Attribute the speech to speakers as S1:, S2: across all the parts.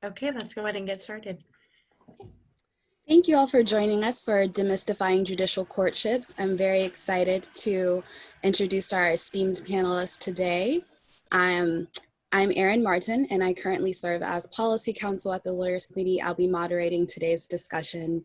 S1: Okay, let's go ahead and get started.
S2: Thank you all for joining us for Demystifying Judicial Courtships. I'm very excited to introduce our esteemed panelists today. I'm Erinn Martin, and I currently serve as Policy Counsel at the Lawyers Committee. I'll be moderating today's discussion.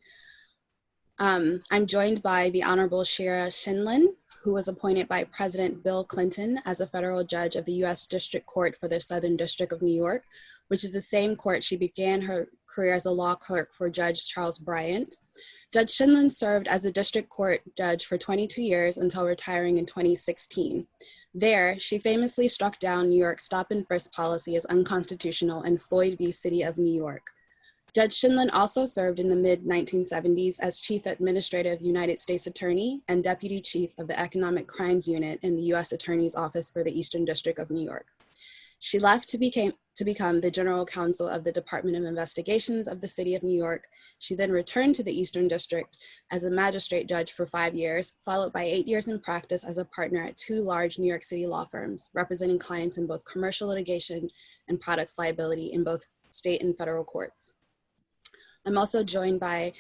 S2: I'm joined by the Honorable Shira Scheindlin, who was appointed by President Bill Clinton as a federal judge of the U.S. District Court for the Southern District of New York, which is the same court she began her career as a law clerk for Judge Charles Bryant. Judge Scheindlin served as a district court judge for 22 years until retiring in 2016. There, she famously struck down New York's stop and frisk policy as unconstitutional in Floyd v. City of New York. Judge Scheindlin also served in the mid-1970s as Chief Administrative United States Attorney and Deputy Chief of the Economic Crimes Unit in the U.S. Attorney's Office for the Eastern District of New York. She left to become the General Counsel of the Department of Investigations of the City of New York. She then returned to the Eastern District as a magistrate judge for 5 years, followed by 8 years in practice as a partner at 2 large New York City law firms, representing clients in both commercial litigation and products liability in both state and federal courts. I'm also joined by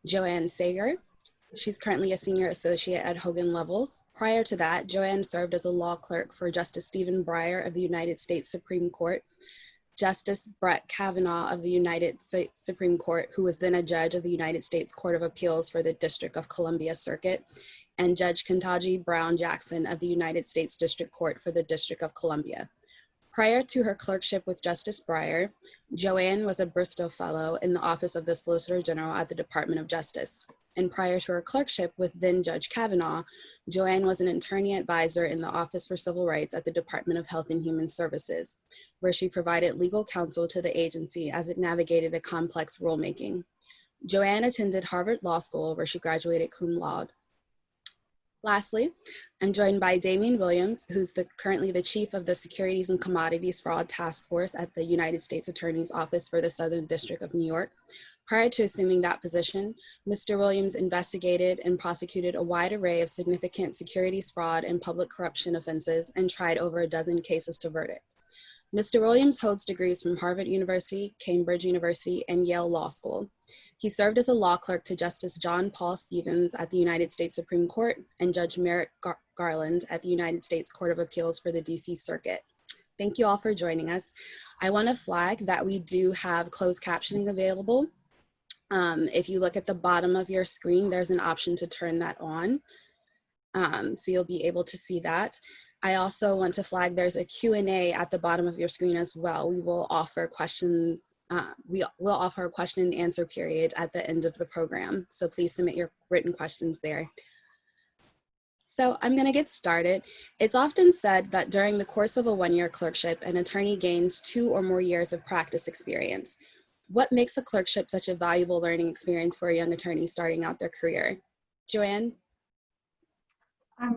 S2: Joanne Sagar. She's currently a senior associate at Hogan Lovells. Prior to that, Joanne served as a law clerk for Justice Stephen Breyer of the United States Supreme Court, Justice Brett Kavanaugh of the United States Supreme Court, who was then a judge of the United States Court of Appeals for the District of Columbia Circuit, and Judge Ketanji Brown Jackson of the United States District Court for the District of Columbia. Prior to her clerkship with Justice Breyer, Joanne was a Bristow Fellow in the Office of the Solicitor General at the Department of Justice. And prior to her clerkship with then Judge Kavanaugh, Joanne was an attorney advisor in the Office for Civil Rights at the Department of Health and Human Services, where she provided legal counsel to the agency as it navigated a complex rulemaking. Joanne attended Harvard Law School, where she graduated cum laude. Lastly, I'm joined by Damian Williams, who's currently the chief of the Securities and Commodities Fraud Task Force at the United States Attorney's Office for the Southern District of New York. Prior to assuming that position, Mr. Williams investigated and prosecuted a wide array of significant securities fraud and public corruption offenses and tried over a dozen cases to verdict. Mr. Williams holds degrees from Harvard University, Cambridge University, and Yale Law School. He served as a law clerk to Justice John Paul Stevens at the United States Supreme Court and Judge Merrick Garland at the United States Court of Appeals for the DC Circuit. Thank you all for joining us. I want to flag that we do have closed captioning available. If you look at the bottom of your screen, there's an option to turn that on. So you'll be able to see that. I also want to flag there's a Q&A at the bottom of your screen as well. We will offer questions. We'll offer a question and answer period at the end of the program. So please submit your written questions there. So I'm going to get started. It's often said that during the course of a one-year clerkship, an attorney gains 2 or more years of practice experience. What makes a clerkship such a valuable learning experience for a young attorney starting out their career? Joanne?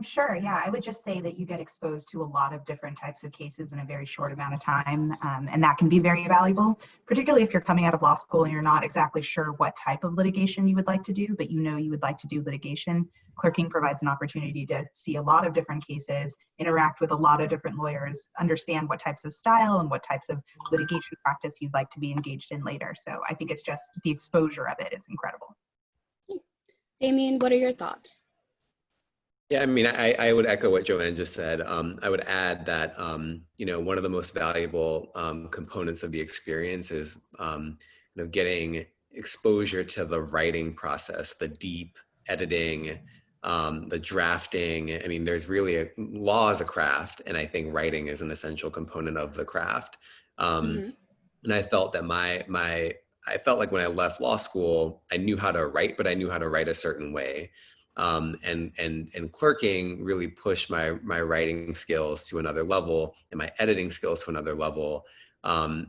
S3: Sure, yeah, I would just say that you get exposed to a lot of different types of cases in a very short amount of time, and that can be very valuable, particularly if you're coming out of law school and you're not exactly sure what type of litigation you would like to do, but you know you would like to do litigation. Clerking provides an opportunity to see a lot of different cases, interact with a lot of different lawyers, understand what types of style and what types of litigation practice you'd like to be engaged in later. So I think it's just the exposure of it is incredible.
S2: Damian, what are your thoughts?
S4: Yeah, I mean, I would echo what Joanne just said. I would add that, one of the most valuable components of the experience is, getting exposure to the writing process, the deep editing, the drafting. I mean, there's really law is a craft, and I think writing is an essential component of the craft. And I felt that I felt like when I left law school, I knew how to write, but I knew how to write a certain way. And clerking really pushed my writing skills to another level and my editing skills to another level. To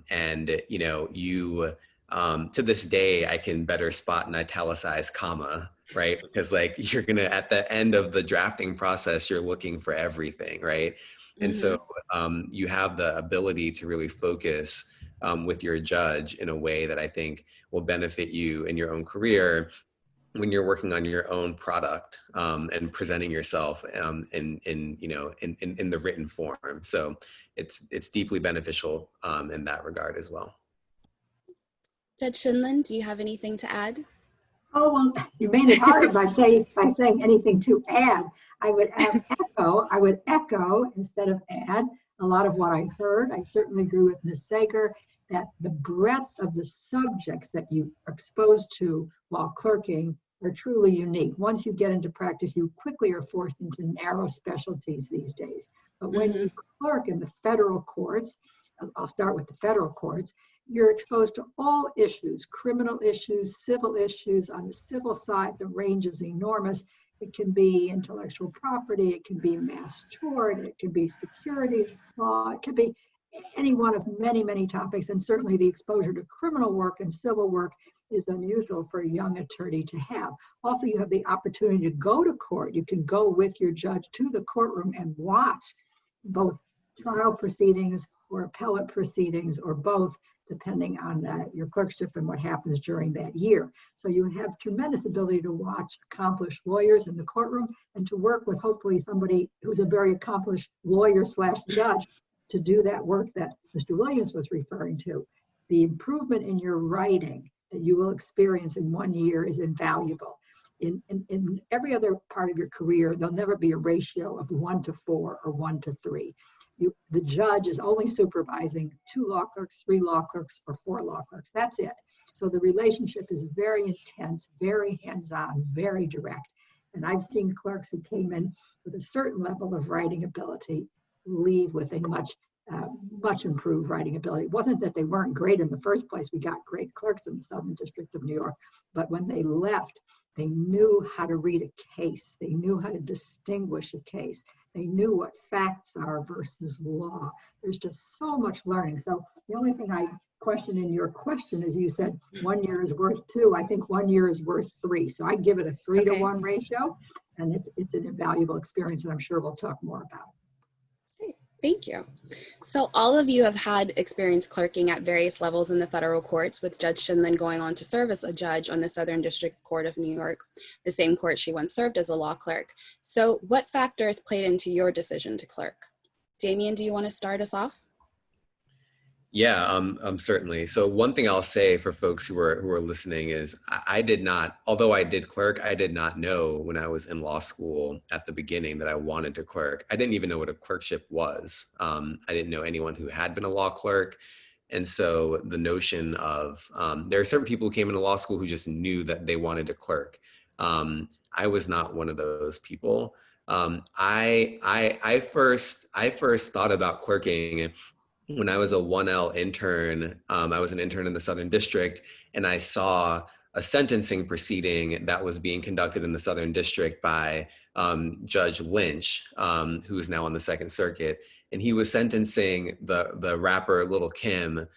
S4: this day, I can better spot an italicized comma, right? Because you're gonna, at the end of the drafting process, you're looking for everything, right? And so you have the ability to really focus with your judge in a way that I think will benefit you in your own career when you're working on your own product and presenting yourself in the written form. So it's deeply beneficial in that regard as well.
S2: Judge Scheindlin, do you have anything to add?
S5: Oh, well, you made it hard by saying anything to add. I would echo instead of add a lot of what I heard. I certainly agree with Ms. Sagar that the breadth of the subjects that you are exposed to while clerking are truly unique. Once you get into practice, you quickly are forced into narrow specialties these days. But when you clerk in the federal courts, I'll start with the federal courts, you're exposed to all issues, criminal issues, civil issues. On the civil side, the range is enormous. It can be intellectual property, it can be mass tort, it can be securities law, it can be any one of many, many topics. And certainly the exposure to criminal work and civil work is unusual for a young attorney to have. Also, you have the opportunity to go to court. You can go with your judge to the courtroom and watch both trial proceedings or appellate proceedings or both, depending on your clerkship and what happens during that year. So you have tremendous ability to watch accomplished lawyers in the courtroom and to work with hopefully somebody who's a very accomplished lawyer / judge to do that work that Mr. Williams was referring to. The improvement in your writing that you will experience in 1 year is invaluable. In every other part of your career, there'll never be a ratio of 1 to 4 or 1 to 3. The judge is only supervising 2 law clerks, 3 law clerks, or 4 law clerks. That's it. So the relationship is very intense, very hands-on, very direct. And I've seen clerks who came in with a certain level of writing ability leave with a much improved writing ability. It wasn't that they weren't great in the first place. We got great clerks in the Southern District of New York. But when they left, they knew how to read a case. They knew how to distinguish a case. They knew what facts are versus law. There's just so much learning. So the only thing I question in your question is you said 1 year is worth 2. I think 1 year is worth 3. So I give it a 3 to 1 ratio, and it's an invaluable experience, and I'm sure we'll talk more about it.
S2: Thank you. So all of you have had experience clerking at various levels in the federal courts, with Judge Scheindlin going on to serve as a judge on the Southern District Court of New York, the same court she once served as a law clerk. So what factors played into your decision to clerk? Damian, do you want to start us off?
S4: Yeah, certainly. So one thing I'll say for folks who are listening is I did not, although I did clerk, I did not know when I was in law school at the beginning that I wanted to clerk. I didn't even know what a clerkship was. I didn't know anyone who had been a law clerk. And so the notion of, there are certain people who came into law school who just knew that they wanted to clerk. I was not one of those people. I first thought about clerking when I was a 1L intern. I was an intern in the Southern District, and I saw a sentencing proceeding that was being conducted in the Southern District by Judge Lynch, who is now on the Second Circuit. And he was sentencing the rapper Lil' Kim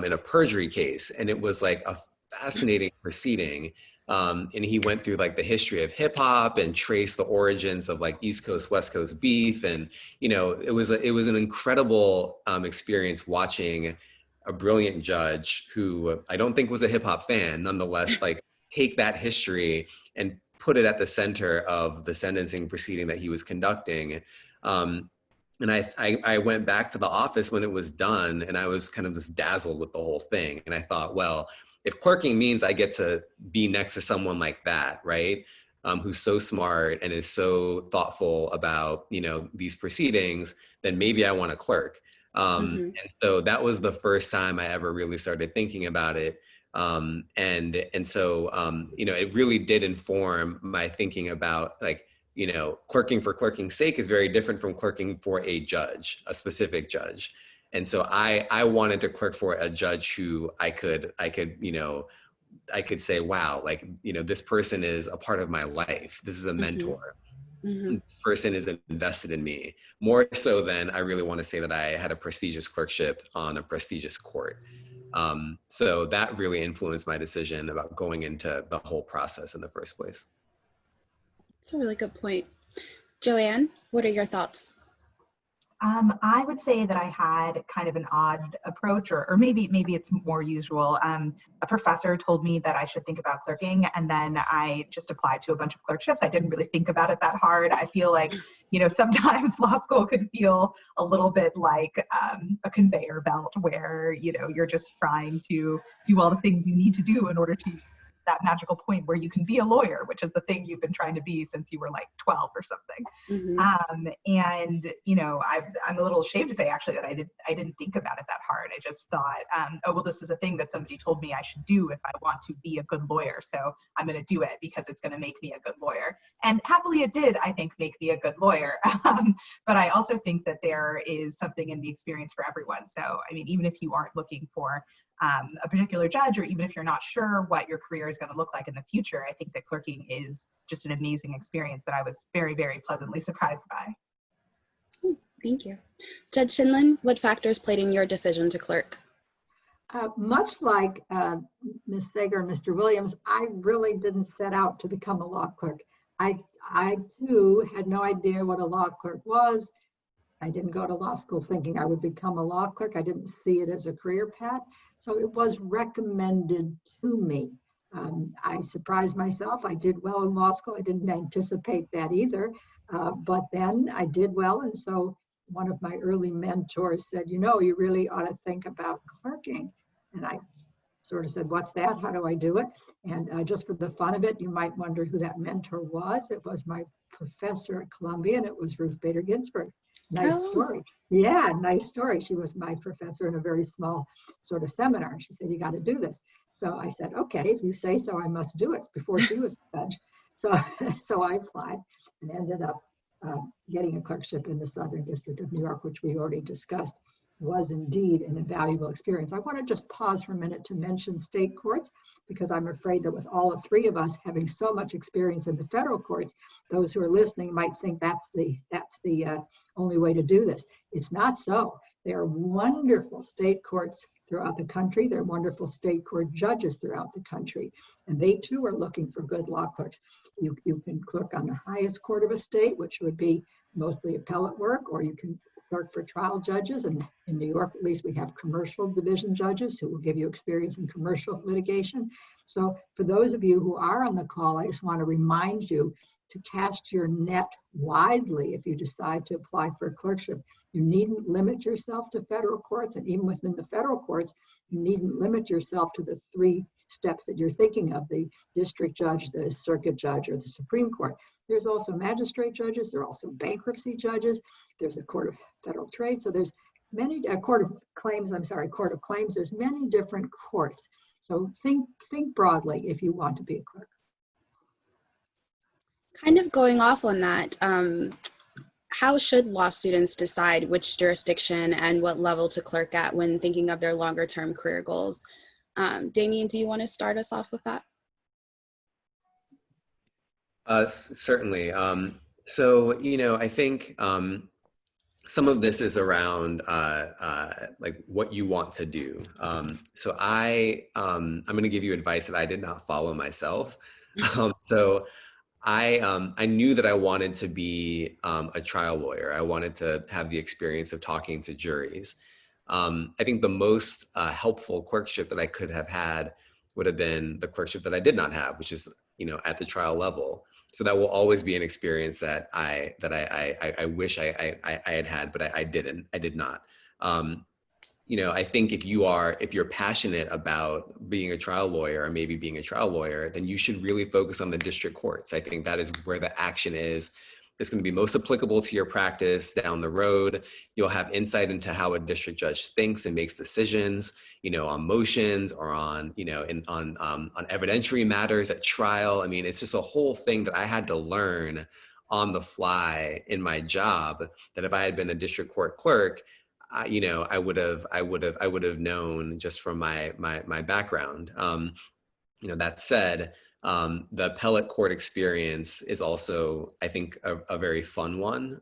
S4: in a perjury case. And it was like a fascinating proceeding. And he went through like the history of hip hop and traced the origins of like East Coast, West Coast beef. And, you know, it was an incredible experience watching a brilliant judge who I don't think was a hip hop fan, nonetheless, like take that history and put it at the center of the sentencing proceeding that he was conducting. And I went back to the office when it was done, and I was kind of just dazzled with the whole thing. And I thought, well, if clerking means I get to be next to someone like that, right, who's so smart and is so thoughtful about, you know, these proceedings, then maybe I want to clerk. And so that was the first time I ever really started thinking about it. And so, you know, it really did inform my thinking about, like, you know, clerking for clerking's sake is very different from clerking for a judge, a specific judge. And so I wanted to clerk for a judge who I could, you know, I could say, wow, like, you know, this person is a part of my life. This is a mentor. This person is invested in me, more so than I really want to say that I had a prestigious clerkship on a prestigious court. So that really influenced my decision about going into the whole process in the first place.
S2: That's a really good point. Joanne, what are your thoughts?
S3: I would say that I had kind of an odd approach, or maybe it's more usual. A professor told me that I should think about clerking, and then I just applied to a bunch of clerkships. I didn't really think about it that hard. I feel like, sometimes law school could feel a little bit like a conveyor belt where, you're just trying to do all the things you need to do in order to that magical point where you can be a lawyer, which is the thing you've been trying to be since you were like 12 or something. And I'm a little ashamed to say actually that I didn't think about it that hard. I just thought, oh well, this is a thing that somebody told me I should do if I want to be a good lawyer, so I'm going to do it because it's going to make me a good lawyer. And happily it did, I think, make me a good lawyer. But I also think that there is something in the experience for everyone. So I mean, even if you aren't looking for a particular judge, or even if you're not sure what your career is going to look like in the future, I think that clerking is just an amazing experience that I was very, very pleasantly surprised by.
S2: Thank you. Judge Scheindlin, what factors played in your decision to clerk?
S5: Much like Ms. Sagar and Mr. Williams, I really didn't set out to become a law clerk. I too had no idea what a law clerk was. I didn't go to law school thinking I would become a law clerk. I didn't see it as a career path. So it was recommended to me. I surprised myself. I did well in law school. I didn't anticipate that either. But then I did well. And so one of my early mentors said, you really ought to think about clerking. And I sort of said, what's that? How do I do it? And just for the fun of it, you might wonder who that mentor was. It was my professor at Columbia, and it was Ruth Bader Ginsburg. Nice story. Yeah, nice story. She was my professor in a very small sort of seminar. She said, you got to do this. So I said, okay, if you say so, I must do it, before she was a judge. So I applied and ended up getting a clerkship in the Southern District of New York, which we already discussed. Was indeed an invaluable experience. I want to just pause for a minute to mention state courts, because I'm afraid that with all three of us having so much experience in the federal courts, those who are listening might think that's the only way to do this. It's not so. There are wonderful state courts throughout the country. There are wonderful state court judges throughout the country, and they too are looking for good law clerks. You can clerk on the highest court of a state, which would be mostly appellate work, or you can clerk for trial judges. And in New York, at least, we have commercial division judges who will give you experience in commercial litigation. So for those of you who are on the call, I just want to remind you to cast your net widely if you decide to apply for a clerkship. You needn't limit yourself to federal courts, and even within the federal courts, you needn't limit yourself to the 3 steps that you're thinking of: the district judge, the circuit judge, or the Supreme Court. There's also magistrate judges. There are also bankruptcy judges. There's a court of federal trade. So there's many, court of claims. There's many different courts. So think broadly if you want to be a clerk.
S2: Kind of going off on that, how should law students decide which jurisdiction and what level to clerk at when thinking of their longer term career goals? Damian, do you want to start us off with that?
S4: Certainly. So, I think some of this is around like what you want to do. So I'm going to give you advice that I did not follow myself. So I knew that I wanted to be a trial lawyer. I wanted to have the experience of talking to juries. I think the most helpful clerkship that I could have had would have been the clerkship that I did not have, which is, at the trial level. So that will always be an experience that I wish I had, but I did not. I think if you're passionate about being a trial lawyer, or maybe being a trial lawyer, then you should really focus on the district courts. I think that is where the action is. It's going to be most applicable to your practice down the road. You'll have insight into how a district judge thinks and makes decisions, on motions or on evidentiary matters at trial. I mean, it's just a whole thing that I had to learn on the fly in my job, that if I had been a district court clerk, I would have known just from my background. That said, the appellate court experience is also, I think, a very fun one.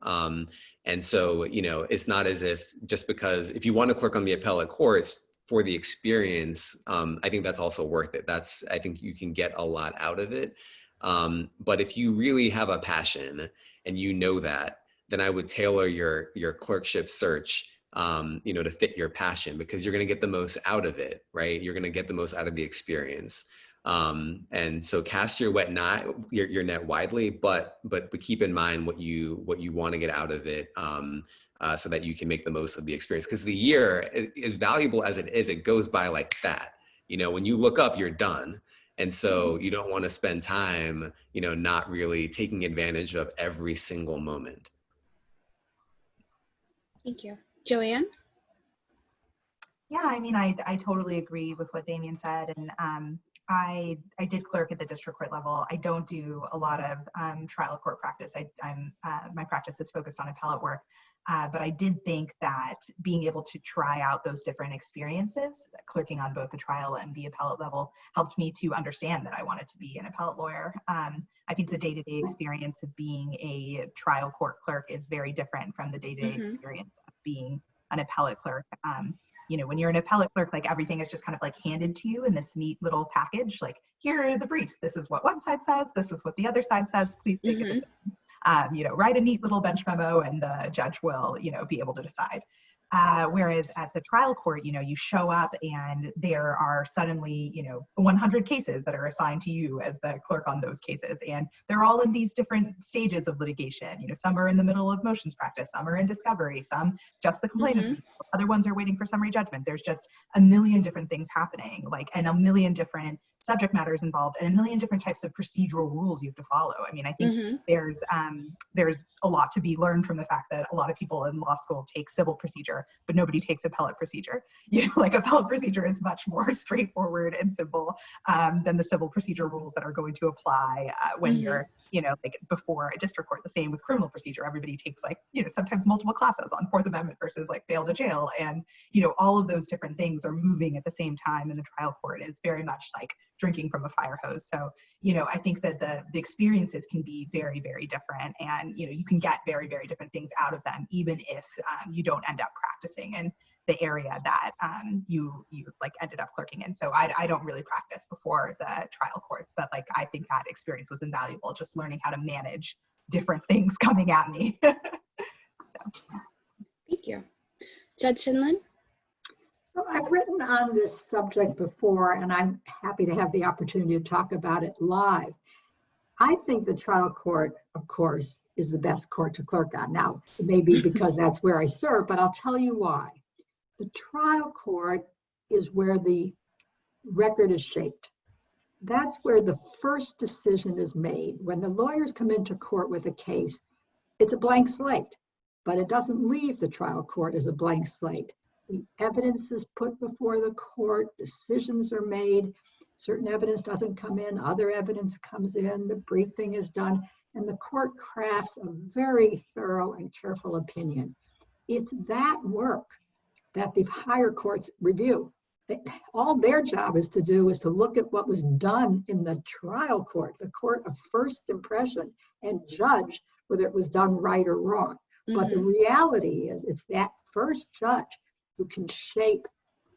S4: And so, it's not as if just because if you want to clerk on the appellate courts for the experience, I think that's also worth it. I think you can get a lot out of it. But if you really have a passion and that, then I would tailor your clerkship search, to fit your passion, because you're going to get the most out of it, right? You're going to get the most out of the experience. And so cast your your net widely, but keep in mind what you want to get out of it, so that you can make the most of the experience. Because the year, as valuable as it is, it goes by like that. When you look up, you're done. And so you don't want to spend time, not really taking advantage of every single moment.
S2: Thank you. Joanne?
S3: Yeah, I mean, I totally agree with what Damian said. And I did clerk at the district court level. I don't do a lot of trial court practice. My practice is focused on appellate work. But I did think that being able to try out those different experiences, clerking on both the trial and the appellate level, helped me to understand that I wanted to be an appellate lawyer. I think the day-to-day experience of being a trial court clerk is very different from the day-to-day experience of being an appellate clerk. When you're an appellate clerk, like everything is just kind of like handed to you in this neat little package. Like, here are the briefs. This is what one side says. This is what the other side says. Please take it. Write a neat little bench memo, and the judge will, be able to decide. Whereas at the trial court, you show up and there are suddenly, 100 cases that are assigned to you as the clerk on those cases. And they're all in these different stages of litigation. Some are in the middle of motions practice, some are in discovery, some just the complainants, other ones are waiting for summary judgment. There's just a million different things happening, and a million different subject matters involved, and a million different types of procedural rules you have to follow. I mean, I think there's a lot to be learned from the fact that a lot of people in law school take civil procedure, but nobody takes appellate procedure. Appellate procedure is much more straightforward and simple than the civil procedure rules that are going to apply when you're, before a district court. The same with criminal procedure. Everybody takes sometimes multiple classes on Fourth Amendment versus bail to jail, and all of those different things are moving at the same time in the trial court. And it's very much like drinking from a fire hose. So, I think that the experiences can be very, very different, and, you can get very, very different things out of them, even if you don't end up practicing in the area that you ended up clerking in. So I don't really practice before the trial courts, but I think that experience was invaluable, just learning how to manage different things coming at me.
S2: Thank you. Judge Scheindlin?
S5: So I've written on this subject before, and I'm happy to have the opportunity to talk about it live. I think the trial court, of course, is the best court to clerk on. Now, it may be because that's where I serve, but I'll tell you why. The trial court is where the record is shaped. That's where the first decision is made. When the lawyers come into court with a case, it's a blank slate, but it doesn't leave the trial court as a blank slate. The evidence is put before the court, decisions are made, certain evidence doesn't come in, other evidence comes in, the briefing is done, and the court crafts a very thorough and careful opinion. It's that work that the higher courts review. All their job is to do is to look at what was done in the trial court, the court of first impression, and judge whether it was done right or wrong. But the reality is it's that first judge who can shape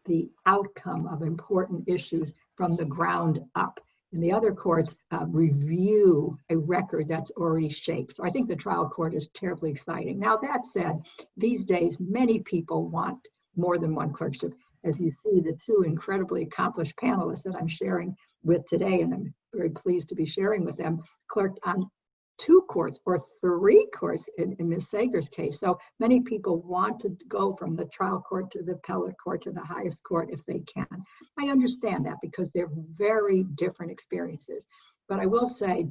S5: the outcome of important issues from the ground up. And the other courts review a record that's already shaped. So I think the trial court is terribly exciting. Now, that said, these days, many people want more than one clerkship. As you see, the two incredibly accomplished panelists that I'm sharing with today, and I'm very pleased to be sharing with them, clerked on 2 courts or 3 courts in Ms. Sagar's case. So many people want to go from the trial court to the appellate court to the highest court if they can. I understand that because they're very different experiences. But I will say,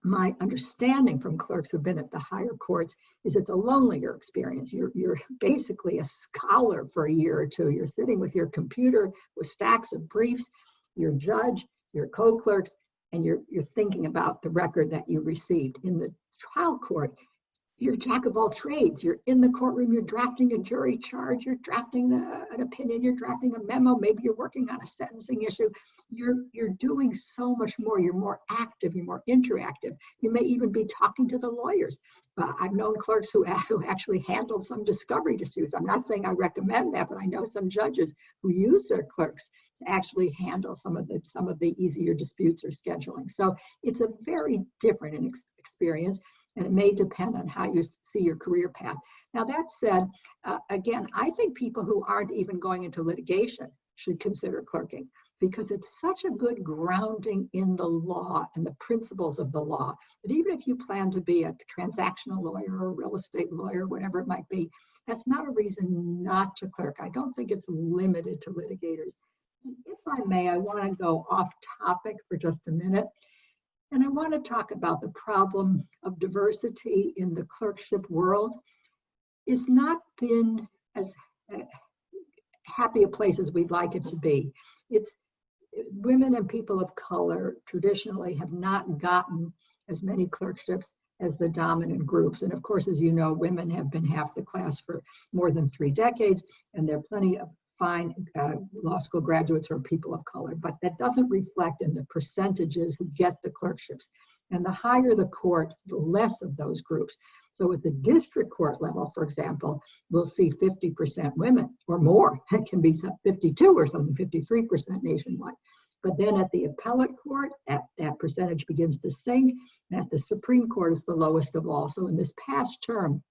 S5: my understanding from clerks who've been at the higher courts is it's a lonelier experience. You're basically a scholar for a year or two. You're sitting with your computer with stacks of briefs, your judge, your co-clerks, and you're thinking about the record that you received. In the trial court, you're jack of all trades. You're in the courtroom, you're drafting a jury charge, you're drafting an opinion, you're drafting a memo, maybe you're working on a sentencing issue. You're doing so much more. You're more active, you're more interactive. You may even be talking to the lawyers. I've known clerks who actually handled some discovery disputes. I'm not saying I recommend that, but I know some judges who use their clerks to actually handle some of the easier disputes or scheduling. So it's a very different experience. and it may depend on how you see your career path. Now, that said, again, I think people who aren't even going into litigation should consider clerking, because it's such a good grounding in the law and the principles of the law that even if you plan to be a transactional lawyer or a real estate lawyer, whatever it might be, that's not a reason not to clerk. I don't think it's limited to litigators. And if I may, I want to go off topic for just a minute. And I want to talk about the problem of diversity in the clerkship world. It's not been as happy a place as we'd like it to be. It's women and people of color traditionally have not gotten as many clerkships as the dominant groups. And of course, as you know, women have been half the class for more than 3 decades, and there are plenty of fine law school graduates who are people of color, but that doesn't reflect in the percentages who get the clerkships. And the higher the court, the less of those groups. So at the district court level, for example, we'll see 50% women or more. It can be 52 or something, 53% nationwide. But then at the appellate court, that percentage begins to sink. And at the Supreme Court, it's the lowest of all. So in this past term,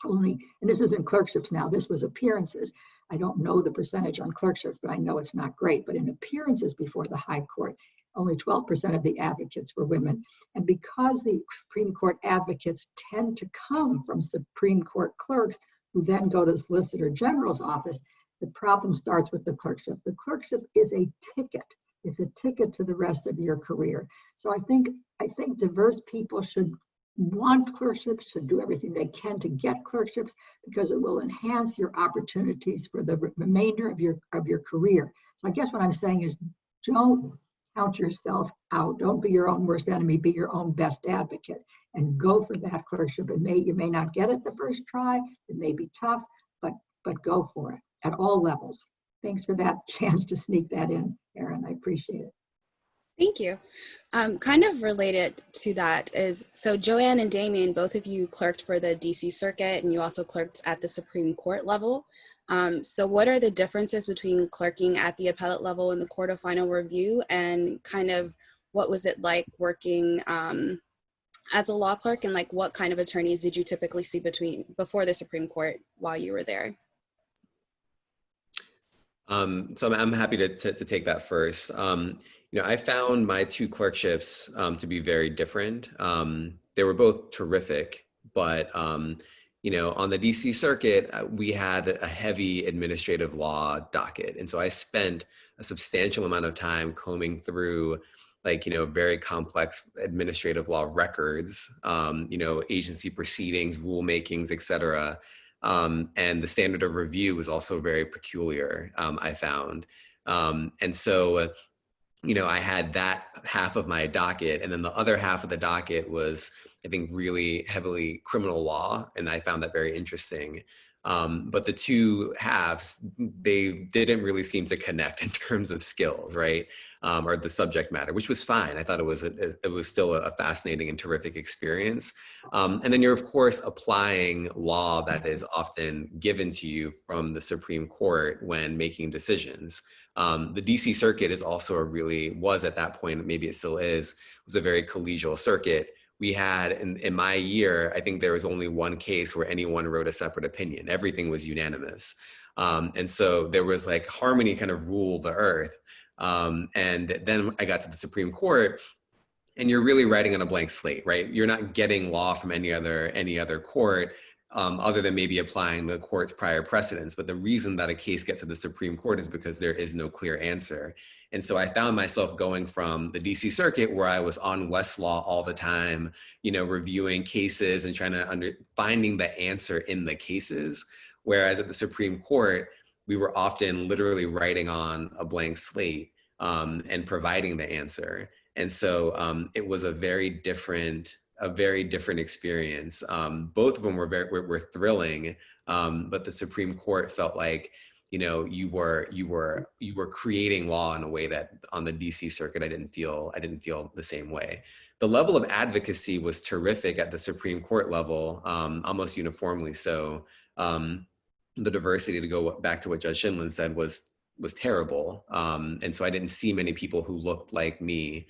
S5: only, and this isn't clerkships now, this was appearances. I don't know the percentage on clerkships, but I know it's not great. But in appearances before the High Court, only 12% of the advocates were women. And because the Supreme Court advocates tend to come from Supreme Court clerks who then go to the Solicitor General's office, the problem starts with the clerkship. The clerkship is a ticket. It's a ticket to the rest of your career. So I think diverse people should want clerkships, should do everything they can to get clerkships, because it will enhance your opportunities for the remainder of your career. So I guess what I'm saying is, don't count yourself out. Don't be your own worst enemy. Be your own best advocate and go for that clerkship. You may not get it the first try. It may be tough, but go for it at all levels. Thanks for that chance to sneak that in, Erinn. I appreciate it.
S2: Thank you. Kind of related to that is, so Joanne and Damian, both of you clerked for the DC Circuit, and you also clerked at the Supreme Court level. So what are the differences between clerking at the appellate level in the Court of Final Review, and kind of what was it like working as a law clerk, and like what kind of attorneys did you typically see before the Supreme Court while you were there?
S4: So I'm happy to take that first. I found my 2 clerkships to be very different. They were both terrific, but on the DC Circuit, we had a heavy administrative law docket. And so I spent a substantial amount of time combing through very complex administrative law records, agency proceedings, rulemakings, et cetera. And the standard of review was also very peculiar, I found. And so, I had that half of my docket, and then the other half of the docket was, I think, really heavily criminal law, and I found that very interesting. But the 2 halves, they didn't really seem to connect in terms of skills, right? Or the subject matter, which was fine. I thought it was still a fascinating and terrific experience. And then you're, of course, applying law that is often given to you from the Supreme Court when making decisions. The DC Circuit is also was at that point, maybe it still is, was a very collegial circuit. We had, in my year, I think there was only one case where anyone wrote a separate opinion. Everything was unanimous. And so there was harmony kind of ruled the earth. And then I got to the Supreme Court, and you're really writing on a blank slate, right? You're not getting law from any other court, other than maybe applying the court's prior precedents. But the reason that a case gets to the Supreme Court is because there is no clear answer. And so I found myself going from the DC Circuit, where I was on Westlaw all the time, reviewing cases and trying to finding the answer in the cases. Whereas at the Supreme Court, we were often literally writing on a blank slate and providing the answer. And so it was a very different experience. Both of them were thrilling, but the Supreme Court felt like, you were creating law in a way that on the DC Circuit, I didn't feel the same way. The level of advocacy was terrific at the Supreme Court level, almost uniformly so. The diversity, to go back to what Judge Scheindlin said, was terrible. And so I didn't see many people who looked like me.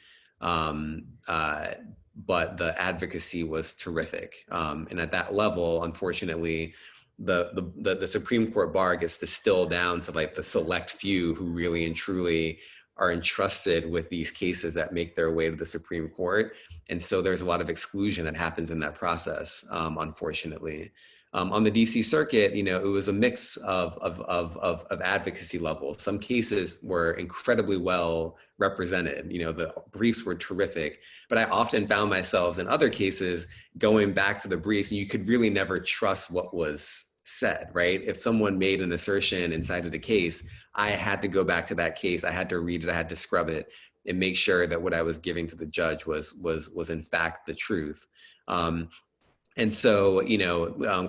S4: but the advocacy was terrific. And at that level, unfortunately, the Supreme Court bar gets distilled down to like the select few who really and truly are entrusted with these cases that make their way to the Supreme Court. And so there's a lot of exclusion that happens in that process, unfortunately. On the DC circuit, it was a mix of advocacy levels. Some cases were incredibly well represented. The briefs were terrific, but I often found myself in other cases going back to the briefs, and you could really never trust what was said, right? If someone made an assertion and cited a case, I had to go back to that case. I had to read it. I had to scrub it and make sure that what I was giving to the judge was in fact the truth. And so,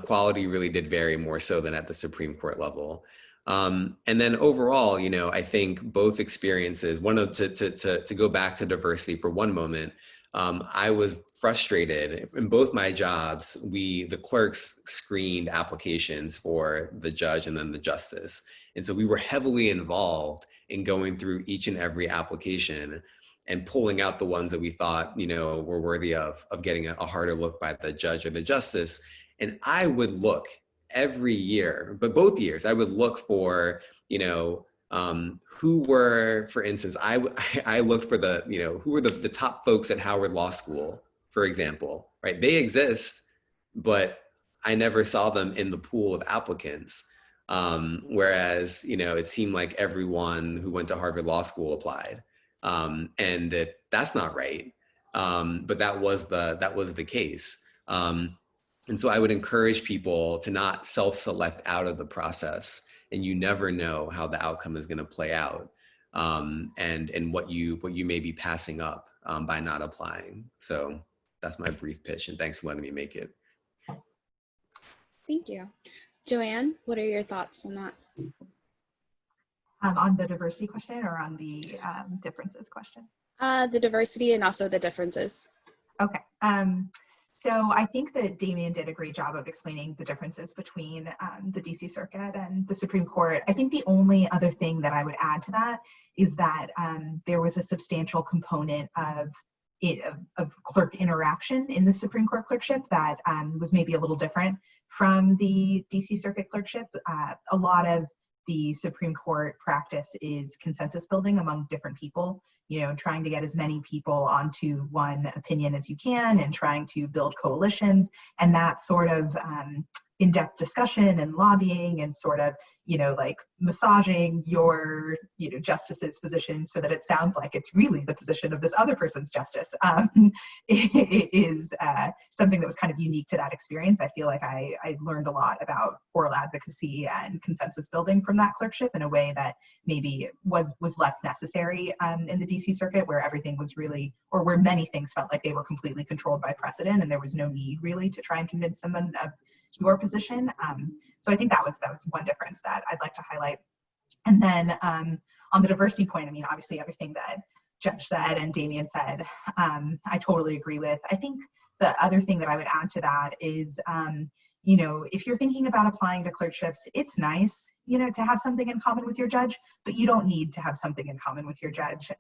S4: quality really did vary more so than at the Supreme Court level. And then overall, I think both experiences, to go back to diversity for one moment, I was frustrated in both my jobs. The clerks screened applications for the judge and then the justice. And so we were heavily involved in going through each and every application and pulling out the ones that we thought, were worthy of getting a harder look by the judge or the justice. And I would look every year, but both years, I would look for, who were, for instance, I looked for who were the top folks at Howard Law School, for example, right? They exist, but I never saw them in the pool of applicants. Whereas, it seemed like everyone who went to Harvard Law School applied. And that's not right. But that was the case. And so I would encourage people to not self-select out of the process, and you never know how the outcome is going to play out, and what you may be passing up by not applying. So that's my brief pitch, and thanks for letting me make it.
S2: Thank you. Joanne, what are your thoughts on that?
S3: On the diversity question or on the differences question?
S2: The diversity and also the differences.
S3: Okay. So I think that Damian did a great job of explaining the differences between the DC Circuit and the Supreme Court. I think the only other thing that I would add to that is that there was a substantial component of clerk interaction in the Supreme Court clerkship that was maybe a little different from the DC Circuit clerkship. A lot of the Supreme Court practice is consensus building among different people, trying to get as many people onto one opinion as you can and trying to build coalitions, and that sort of in-depth discussion and lobbying and sort of, like massaging your, justice's position so that it sounds like it's really the position of this other person's justice is something that was kind of unique to that experience. I feel like I learned a lot about oral advocacy and consensus building from that clerkship in a way that maybe was less necessary in the DC Circuit, where everything was really, or where many things felt like they were completely controlled by precedent and there was no need really to try and convince someone of your position. So I think that was one difference that I'd like to highlight. And then on the diversity point, obviously everything that Judge said and Damian said, I totally agree with. I think the other thing that I would add to that is, if you're thinking about applying to clerkships, it's nice, to have something in common with your judge, but you don't need to have something in common with your judge.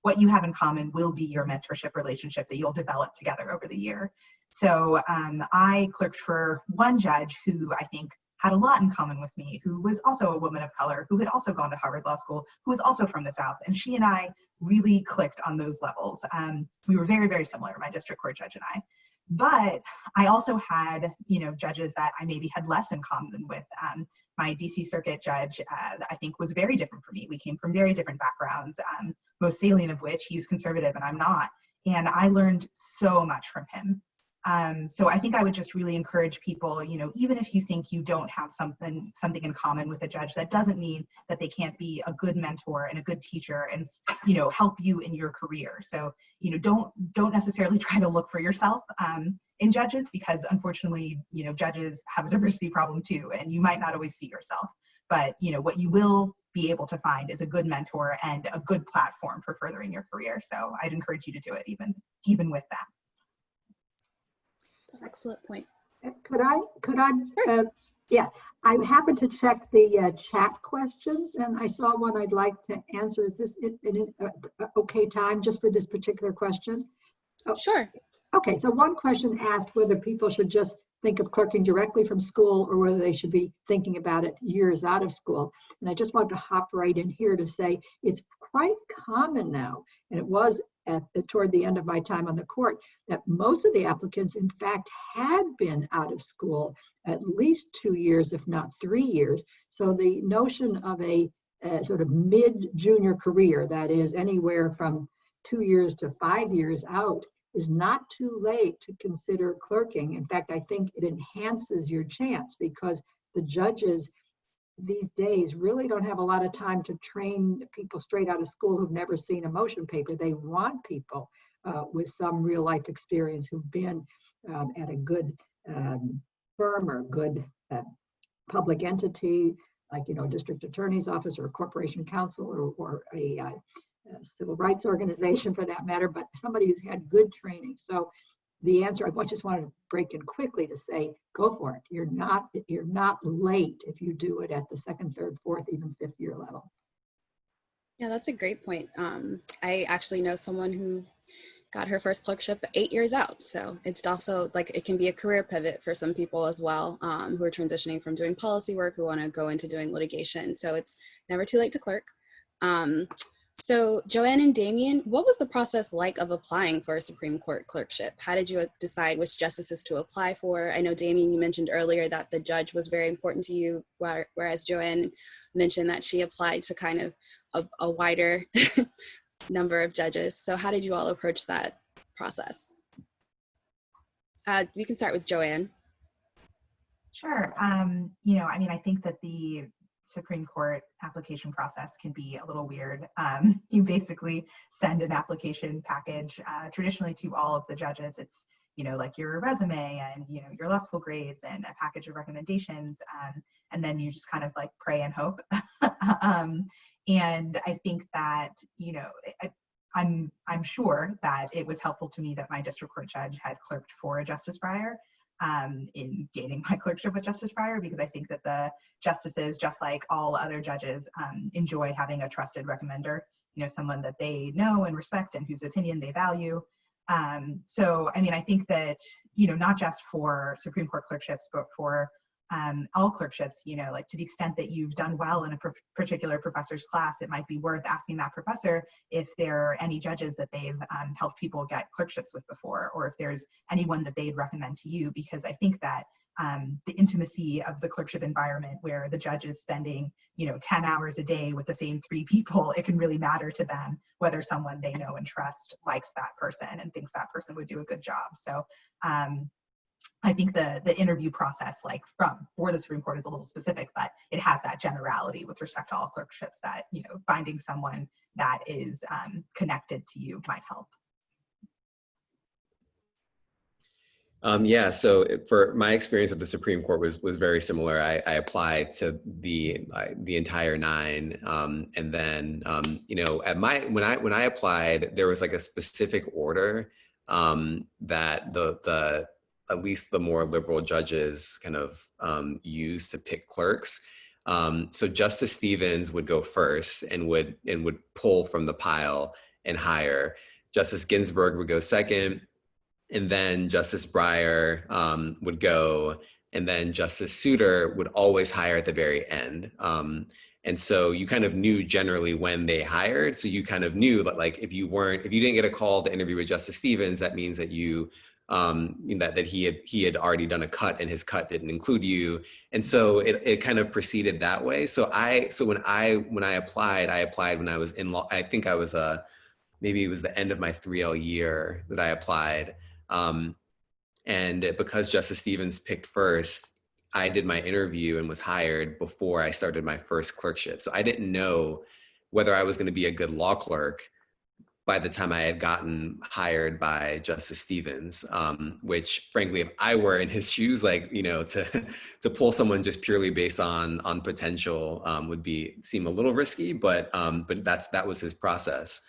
S3: What you have in common will be your mentorship relationship that you'll develop together over the year. So I clerked for one judge who I think had a lot in common with me, who was also a woman of color, who had also gone to Harvard Law School, who was also from the South. And she and I really clicked on those levels. We were very, very similar, my district court judge and I. But I also had, judges that I maybe had less in common with. My DC Circuit judge, I think, was very different from me. We came from very different backgrounds, most salient of which he's conservative and I'm not. And I learned so much from him. So I think I would just really encourage people, even if you think you don't have something in common with a judge, that doesn't mean that they can't be a good mentor and a good teacher and, help you in your career. So, don't necessarily try to look for yourself in judges, because unfortunately, judges have a diversity problem too, and you might not always see yourself. But, what you will be able to find is a good mentor and a good platform for furthering your career. So I'd encourage you to do it even with that.
S2: That's an excellent point.
S5: Could I, yeah, I happened to check the chat questions and I saw one I'd like to answer. Is this an okay time just for this particular question?
S2: Oh, sure.
S5: Okay, so one question asked whether people should just think of clerking directly from school or whether they should be thinking about it years out of school. And I just wanted to hop right in here to say it's quite common now, and it was toward the end of my time on the court, that most of the applicants, in fact, had been out of school at least 2 years, if not 3 years. So the notion of a sort of mid-junior career, that is anywhere from 2 years to 5 years out, is not too late to consider clerking. In fact, I think it enhances your chance because the judges these days really don't have a lot of time to train people straight out of school who've never seen a motion paper. They want people with some real life experience who've been at a good firm or good public entity, like, district attorney's office or a corporation counsel or a civil rights organization for that matter, but somebody who's had good training. So the answer, I just wanted to break in quickly to say, go for it. You're not late if you do it at the second, third, fourth, even fifth year level.
S2: Yeah, that's a great point. I actually know someone who got her first clerkship 8 years out. So it's also like, it can be a career pivot for some people as well, who are transitioning from doing policy work, who want to go into doing litigation. So it's never too late to clerk. So Joanne and Damian, what was the process like of applying for a Supreme Court clerkship? How did you decide which justices to apply for? I know, Damian, you mentioned earlier that the judge was very important to you, whereas Joanne mentioned that she applied to kind of a wider number of judges. So how did you all approach that process? We can start with Joanne.
S3: Sure. I think that the Supreme Court application process can be a little weird. You basically send an application package traditionally to all of the judges. It's, like your resume and, your law school grades and a package of recommendations. And then you just kind of like pray and hope. And I think that, I'm sure that it was helpful to me that my district court judge had clerked for Justice Breyer in gaining my clerkship with Justice Breyer, because I think that the justices, just like all other judges, enjoy having a trusted recommender, someone that they know and respect and whose opinion they value. So, I think that, not just for Supreme Court clerkships, but for all clerkships, like to the extent that you've done well in a particular professor's class, it might be worth asking that professor if there are any judges that they've helped people get clerkships with before, or if there's anyone that they'd recommend to you, because I think that the intimacy of the clerkship environment where the judge is spending, 10 hours a day with the same 3 people, it can really matter to them whether someone they know and trust likes that person and thinks that person would do a good job. So I think the interview process, for the Supreme Court, is a little specific, but it has that generality with respect to all clerkships that, finding someone that is connected to you might help.
S4: So for my experience with the Supreme Court was very similar. I applied to the entire 9, and then when I applied, there was like a specific order that the at least the more liberal judges kind of use to pick clerks. So Justice Stevens would go first and would pull from the pile and hire. Justice Ginsburg would go second, and then Justice Breyer would go, and then Justice Souter would always hire at the very end. And so you kind of knew generally when they hired. So you kind of knew that, like, if you didn't get a call to interview with Justice Stevens, that means that that he had already done a cut and his cut didn't include you. And so it kind of proceeded that way. So when I applied when I was in law. I think I was maybe it was the end of my 3L year that I applied. And because Justice Stevens picked first, I did my interview and was hired before I started my first clerkship. So I didn't know whether I was going to be a good law clerk by the time I had gotten hired by Justice Stevens, which frankly, if I were in his shoes, to pull someone just purely based on potential would seem a little risky, but that was his process.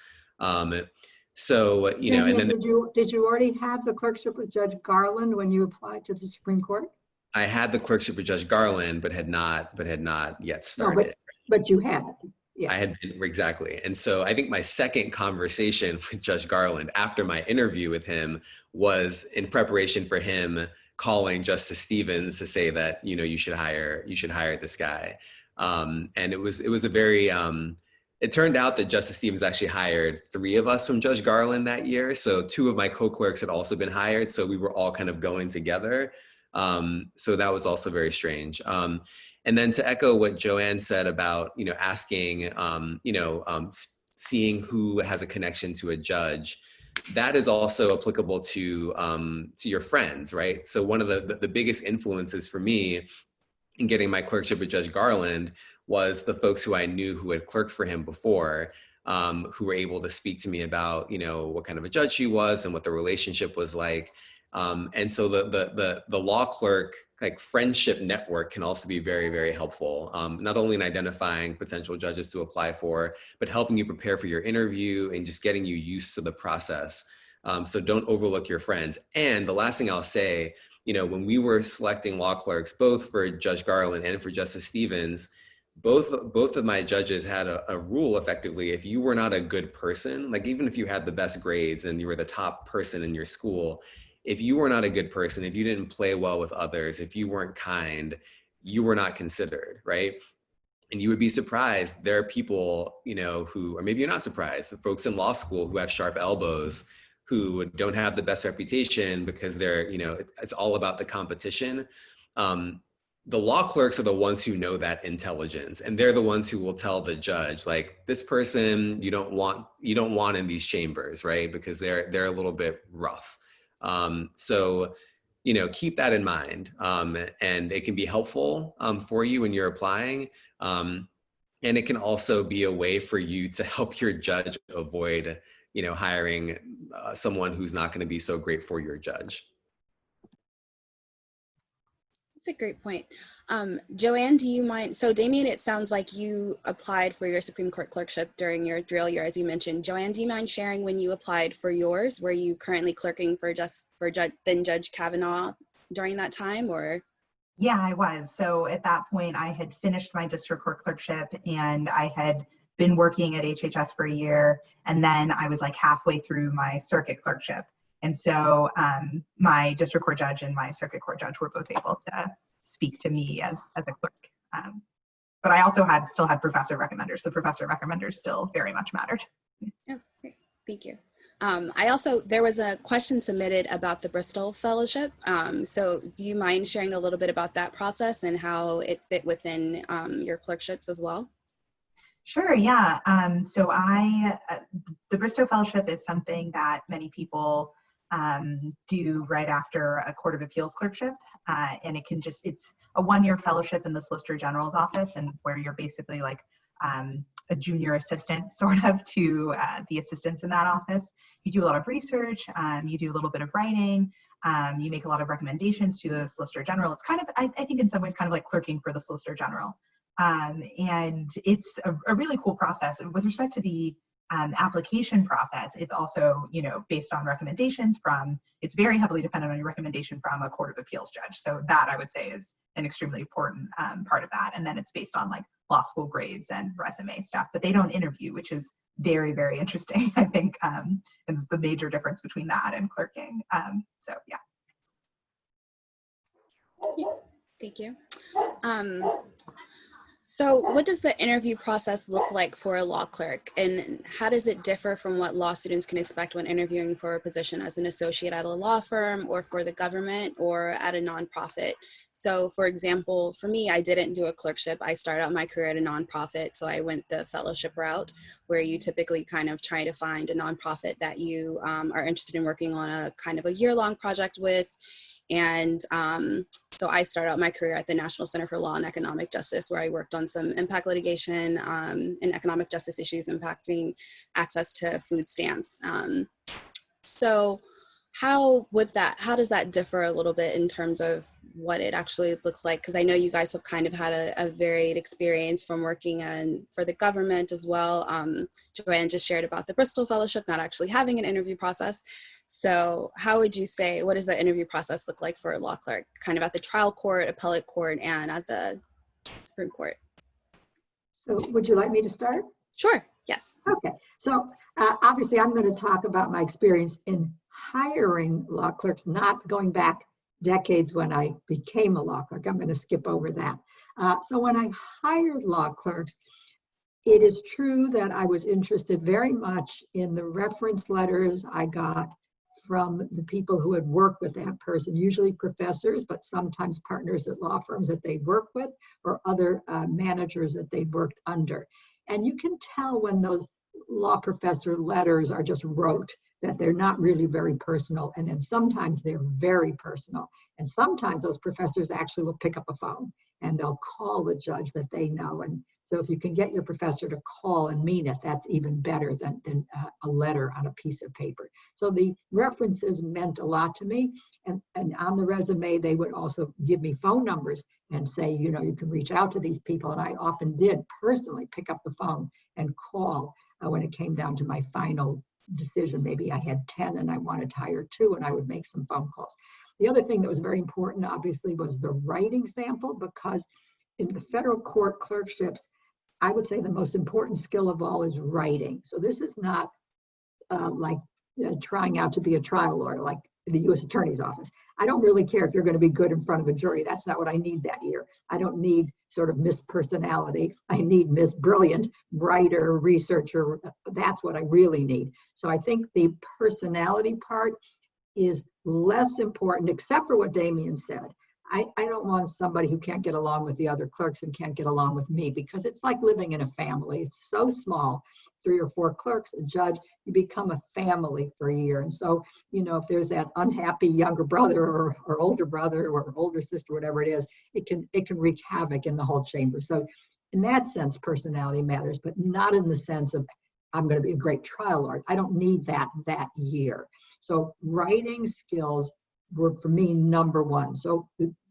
S4: So, and then
S5: did you already have the clerkship with Judge Garland when you applied to the Supreme Court?
S4: I had the clerkship with Judge Garland, but had not yet started.
S5: No, but you had it. Yeah.
S4: I had been, exactly. And so I think my second conversation with Judge Garland after my interview with him was in preparation for him calling Justice Stevens to say that, you know, you should hire this guy. And it was a very, it turned out that Justice Stevens actually hired 3 of us from Judge Garland that year. So 2 of my co-clerks had also been hired. So we were all kind of going together. So that was also very strange. And then to echo what Joanne said about, you know, asking, seeing who has a connection to a judge, that is also applicable to your friends, right? So one of the biggest influences for me in getting my clerkship with Judge Garland was the folks who I knew who had clerked for him before, who were able to speak to me about, you know, what kind of a judge he was and what the relationship was like. And so the law clerk like friendship network can also be very, very helpful, not only in identifying potential judges to apply for, but helping you prepare for your interview and just getting you used to the process. So don't overlook your friends. And the last thing I'll say, you know, when we were selecting law clerks, both for Judge Garland and for Justice Stevens, both of my judges had a rule effectively. If you were not a good person, like even if you had the best grades and you were the top person in your school, if you were not a good person, if you didn't play well with others, if you weren't kind, you were not considered, right? And you would be surprised. There are people, you know, who, or maybe you're not surprised, the folks in law school who have sharp elbows, who don't have the best reputation because they're, you know, it's all about the competition. The law clerks are the ones who know that intelligence, and they're the ones who will tell the judge, like, this person you don't want in these chambers, right? Because they're a little bit rough. So, you know, keep that in mind, and it can be helpful for you when you're applying. And it can also be a way for you to help your judge avoid, you know, hiring someone who's not going to be so great for your judge.
S2: That's a great point. Joanne, do you mind? So Damian, it sounds like you applied for your Supreme Court clerkship during your drill year, as you mentioned. Joanne, do you mind sharing when you applied for yours? Were you currently clerking for then Judge Kavanaugh during that time, or?
S3: Yeah, I was. So at that point, I had finished my district court clerkship and I had been working at HHS for a year. And then I was like halfway through my circuit clerkship. And so my district court judge and my circuit court judge were both able to speak to me as a clerk. But I also still had professor recommenders. So professor recommenders still very much mattered.
S2: Yeah, great. Thank you. There was a question submitted about the Bristol Fellowship. So do you mind sharing a little bit about that process and how it fit within your clerkships as well?
S3: Sure, yeah. So the Bristow Fellowship is something that many people do right after a Court of Appeals clerkship. And it's a 1-year fellowship in the Solicitor General's office, and where you're basically like a junior assistant sort of to the assistants in that office. You do a lot of research, you do a little bit of writing, you make a lot of recommendations to the Solicitor General. It's kind of, I think in some ways, kind of like clerking for the Solicitor General. And it's a really cool process. And with respect to the application process, it's also, you know, based on recommendations it's very heavily dependent on your recommendation from a Court of Appeals judge. So that I would say is an extremely important part of that. And then it's based on like law school grades and resume stuff, but they don't interview, which is very, very interesting. I think is the major difference between that and clerking. So yeah.
S2: Thank you. So what does the interview process look like for a law clerk, and how does it differ from what law students can expect when interviewing for a position as an associate at a law firm or for the government or at a nonprofit? So for example, for me, I didn't do a clerkship. I started out my career at a nonprofit, so I went the fellowship route, where you typically kind of try to find a nonprofit that you are interested in working on a kind of a year-long project with. And so I started out my career at the National Center for Law and Economic Justice, where I worked on some impact litigation and economic justice issues impacting access to food stamps. So how does that differ a little bit in terms of what it actually looks like? Because I know you guys have kind of had a varied experience from working for the government as well. Joanne just shared about the Bristol Fellowship not actually having an interview process. So how would you say, what does the interview process look like for a law clerk, kind of at the trial court, appellate court, and at the Supreme Court?
S5: So would you like me to start?
S2: Sure, yes.
S5: Okay, so obviously I'm going to talk about my experience in hiring law clerks, not going back decades when I became a law clerk. I'm going to skip over that. So when I hired law clerks, it is true that I was interested very much in the reference letters I got from the people who had worked with that person, usually professors, but sometimes partners at law firms that they'd worked with, or other managers that they'd worked under. And you can tell when those law professor letters are just rote, that they're not really very personal. And then sometimes they're very personal. And sometimes those professors actually will pick up a phone and they'll call the judge that they know. And so if you can get your professor to call and mean it, that's even better than a letter on a piece of paper. So the references meant a lot to me. And on the resume, they would also give me phone numbers and say, you know, you can reach out to these people. And I often did personally pick up the phone and call when it came down to my final decision. Maybe I had 10 and I wanted to hire 2, and I would make some phone calls. The other thing that was very important, obviously, was the writing sample, because in the federal court clerkships, I would say the most important skill of all is writing. So this is not like trying out to be a trial lawyer, like the U.S. Attorney's Office. I don't really care if you're going to be good in front of a jury. That's not what I need that year. I don't need sort of Miss Personality. I need Miss Brilliant, writer, researcher. That's what I really need. So I think the personality part is less important, except for what Damian said. I don't want somebody who can't get along with the other clerks and can't get along with me, because it's like living in a family. It's so small, 3 or 4 clerks, a judge, you become a family for a year. And so, you know, if there's that unhappy younger brother or older brother or older sister, whatever it is, it can wreak havoc in the whole chamber. So in that sense, personality matters, but not in the sense of I'm going to be a great trial lawyer. I don't need that year. So writing skills were for me number one. So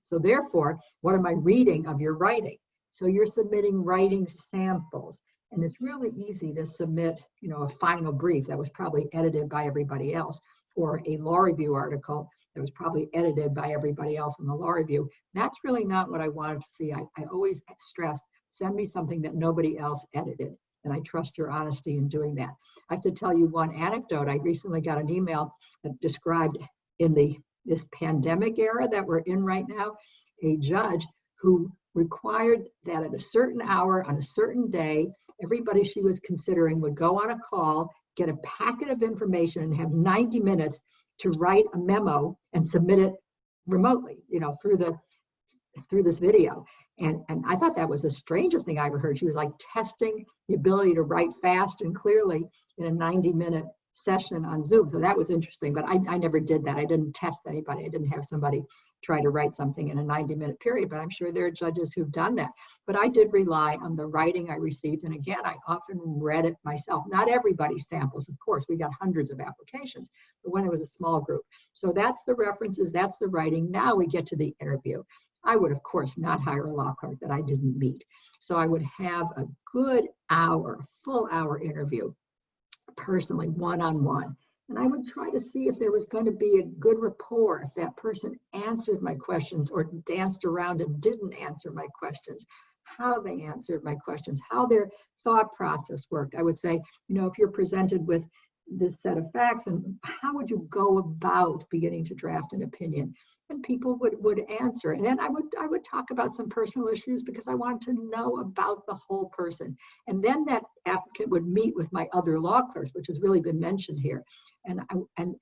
S5: therefore, what am I reading of your writing? So you're submitting writing samples, and it's really easy to submit, you know, a final brief that was probably edited by everybody else, or a law review article that was probably edited by everybody else in the law review. That's really not what I wanted to see. I always stress, send me something that nobody else edited, and I trust your honesty in doing that. I have to tell you one anecdote. I recently got an email that described in this pandemic era that we're in right now, a judge who required that at a certain hour on a certain day, everybody she was considering would go on a call, get a packet of information, and have 90 minutes to write a memo and submit it remotely, you know, through this video. And I thought that was the strangest thing I ever heard. She was like testing the ability to write fast and clearly in a 90-minute session on Zoom. So that was interesting, but I never did that. I didn't test anybody. I didn't have somebody try to write something in a 90-minute period, but I'm sure there are judges who've done that. But I did rely on the writing I received. And again, I often read it myself. Not everybody samples, of course. We got hundreds of applications, but when it was a small group. So that's the references, that's the writing. Now we get to the interview. I would, of course, not hire a law clerk that I didn't meet. So I would have a good hour, full hour interview, personally, one-on-one. And I would try to see if there was going to be a good rapport, if that person answered my questions or danced around and didn't answer my questions, how they answered my questions, how their thought process worked. I would say, you know, if you're presented with this set of facts, and how would you go about beginning to draft an opinion? And people would answer. And then I would talk about some personal issues because I wanted to know about the whole person. And then that applicant would meet with my other law clerks, which has really been mentioned here. And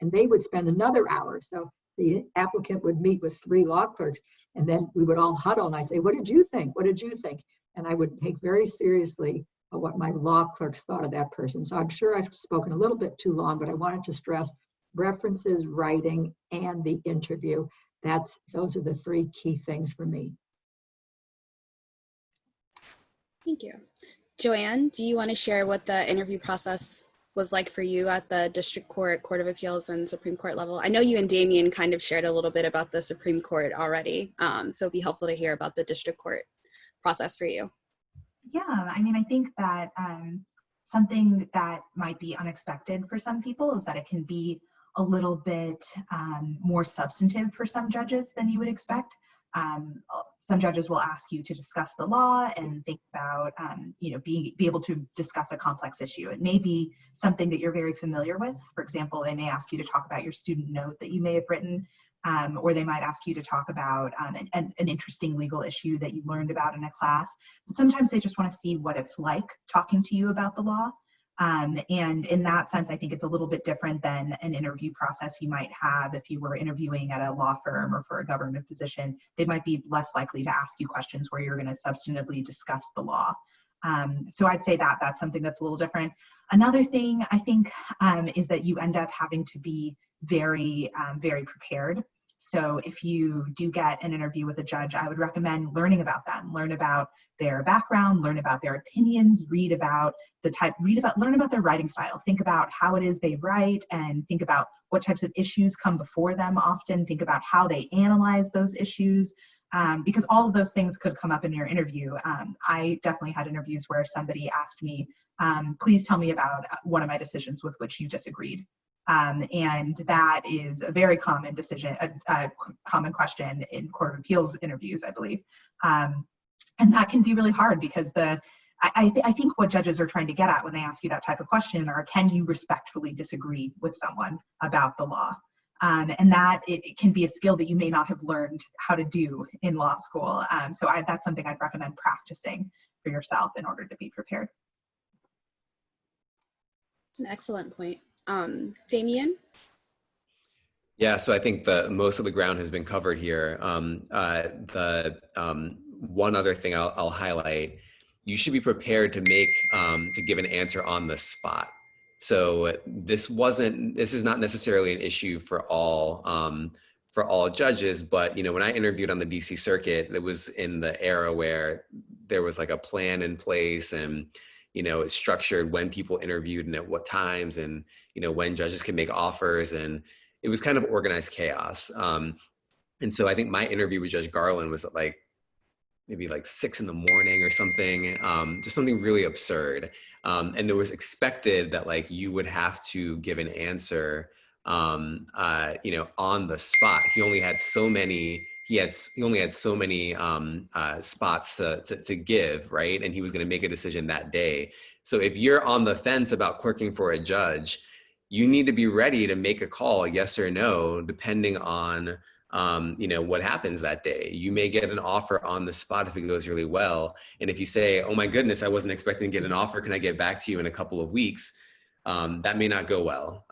S5: they would spend another hour. So the applicant would meet with 3 law clerks, and then we would all huddle and I say, what did you think? What did you think? And I would take very seriously what my law clerks thought of that person. So I'm sure I've spoken a little bit too long, but I wanted to stress references, writing, and the interview. Those are the 3 key things for me.
S2: Thank you. Joanne, do you want to share what the interview process was like for you at the District Court, Court of Appeals, and Supreme Court level? I know you and Damian kind of shared a little bit about the Supreme Court already, so it'd be helpful to hear about the District Court process for you.
S3: Yeah, I mean, I think that something that might be unexpected for some people is that it can be a little bit more substantive for some judges than you would expect. Some judges will ask you to discuss the law and think about, be able to discuss a complex issue. It may be something that you're very familiar with. For example, they may ask you to talk about your student note that you may have written, or they might ask you to talk about an interesting legal issue that you learned about in a class. But sometimes they just want to see what it's like talking to you about the law. And in that sense, I think it's a little bit different than an interview process you might have if you were interviewing at a law firm or for a government position. They might be less likely to ask you questions where you're going to substantively discuss the law. So I'd say that that's something that's a little different. Another thing I think is that you end up having to be very, very prepared. So if you do get an interview with a judge, I would recommend learning about them, learn about their background, learn about their opinions, learn about their writing style, think about how it is they write, and think about what types of issues come before them often, think about how they analyze those issues, because all of those things could come up in your interview. I definitely had interviews where somebody asked me, please tell me about one of my decisions with which you disagreed. And that is a very common decision, a common question in Court of Appeals interviews, I believe. And that can be really hard because I think what judges are trying to get at when they ask you that type of question are, can you respectfully disagree with someone about the law? And that it can be a skill that you may not have learned how to do in law school. So that's something I'd recommend practicing for yourself in order to be prepared.
S2: It's an excellent point. Damian?
S4: Yeah, so I think most of the ground has been covered here. One other thing I'll highlight, you should be prepared to give an answer on the spot. So this is not necessarily an issue for all judges, but when I interviewed on the DC circuit, it was in the era where there was like a plan in place, and it's structured when people interviewed and at what times, and when judges can make offers, and it was kind of organized chaos. And so I think my interview with Judge Garland was at maybe 6 in the morning or something, just something really absurd. And it was expected that you would have to give an answer, on the spot. He only had so many. He only had so many spots to give, right? And he was going to make a decision that day. So if you're on the fence about clerking for a judge, you need to be ready to make a call, yes or no, depending on what happens that day. You may get an offer on the spot if it goes really well. And if you say, oh my goodness, I wasn't expecting to get an offer, can I get back to you in a couple of weeks? That may not go well.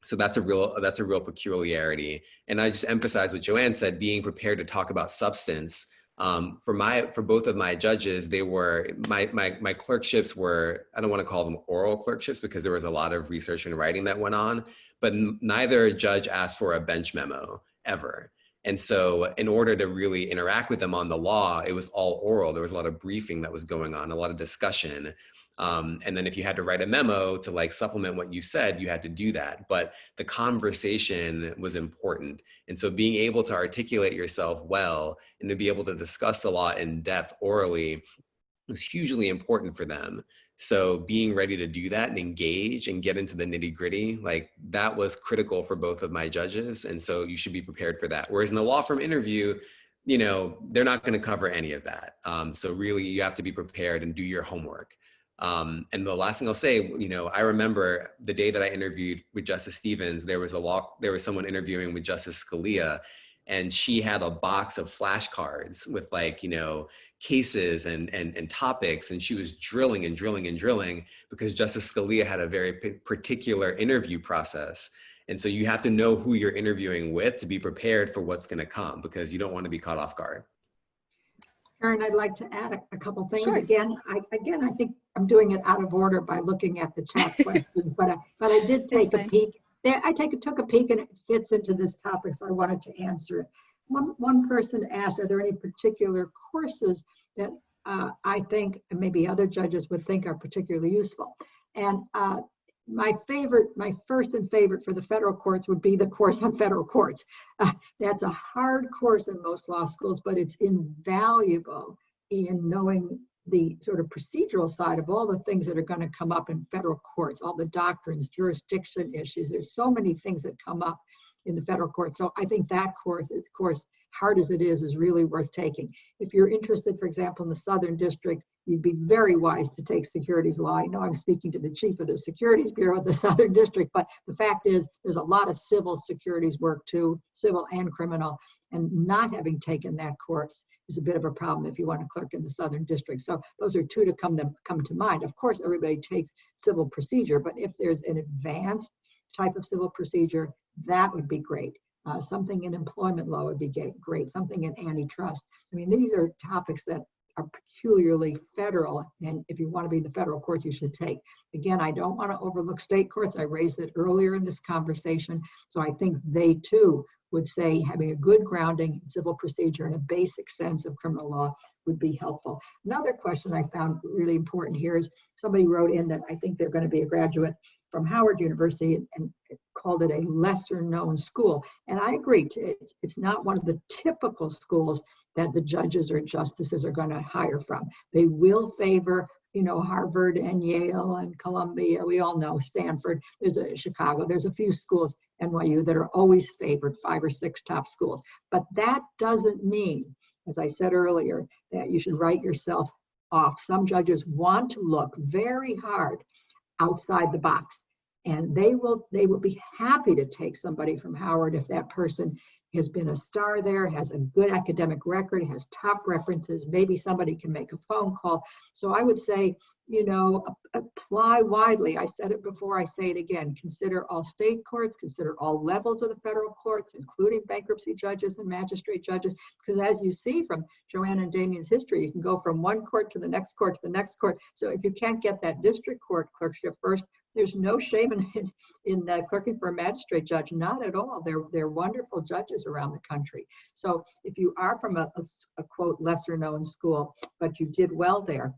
S4: So that's a real peculiarity. And I just emphasize what Joanne said, being prepared to talk about substance. For both of my judges, my clerkships were, I don't want to call them oral clerkships because there was a lot of research and writing that went on, but neither judge asked for a bench memo ever. And so in order to really interact with them on the law, it was all oral. There was a lot of briefing that was going on, a lot of discussion. And then if you had to write a memo to supplement what you said, you had to do that. But the conversation was important. And so being able to articulate yourself well and to be able to discuss the law in depth orally was hugely important for them. So being ready to do that and engage and get into the nitty-gritty, that was critical for both of my judges. And so you should be prepared for that. Whereas in a law firm interview, they're not going to cover any of that. So really you have to be prepared and do your homework. And the last thing I'll say, I remember the day that I interviewed with Justice Stevens, there was someone interviewing with Justice Scalia, and she had a box of flashcards with cases and topics, and she was drilling and drilling and drilling because Justice Scalia had a very particular interview process. And so you have to know who you're interviewing with to be prepared for what's going to come, because you don't want to be caught off guard.
S5: Erinn, I'd like to add a couple things.
S2: Sure.
S5: Again, I think I'm doing it out of order by looking at the chat questions, but I did take a peek. I took a peek, and it fits into this topic, so I wanted to answer it. One person asked, are there any particular courses that I think, and maybe other judges would think, are particularly useful? And my first and favorite for the federal courts would be the course on federal courts. That's a hard course in most law schools, but it's invaluable in knowing the sort of procedural side of all the things that are going to come up in federal courts, all the doctrines, jurisdiction issues. There's so many things that come up in the federal court. So I think that course hard as it is really worth taking. If you're interested, for example, in the Southern District, you'd be very wise to take securities law. I know I'm speaking to the chief of the Securities Bureau of the Southern District, but the fact is there's a lot of civil securities work too, civil and criminal, and not having taken that course is a bit of a problem if you want to clerk in the Southern District. So those are two to come to mind. Of course, everybody takes civil procedure, but if there's an advanced type of civil procedure, that would be great. Something in employment law would be great. Something in antitrust. I mean, these are topics that are peculiarly federal, and if you want to be in the federal courts, you should take. Again, I don't want to overlook state courts. I raised it earlier in this conversation, so I think they too would say having a good grounding in civil procedure and a basic sense of criminal law would be helpful. Another question I found really important here is somebody wrote in that I think they're going to be a graduate from Howard University and called it a lesser known school. And I agree, it's not one of the typical schools that the judges or justices are going to hire from. They will favor, you know, Harvard and Yale and Columbia. We all know Stanford, there's a Chicago, there's a few schools, NYU, that are always favored, 5 or 6 top schools. But that doesn't mean, as I said earlier, that you should write yourself off. Some judges want to look very hard outside the box, and they will be happy to take somebody from Howard if that person has been a star there, has a good academic record, has top references, maybe somebody can make a phone call. So I would say, you know, apply widely. I said it before, I say it again. Consider all state courts, consider all levels of the federal courts, including bankruptcy judges and magistrate judges, because as you see from Joanne and Damian's history, you can go from one court to the next court to the next court. So if you can't get that district court clerkship first, there's no shame in clerking for a magistrate judge, not at all. They're wonderful judges around the country. So if you are from a quote, lesser known school, but you did well there,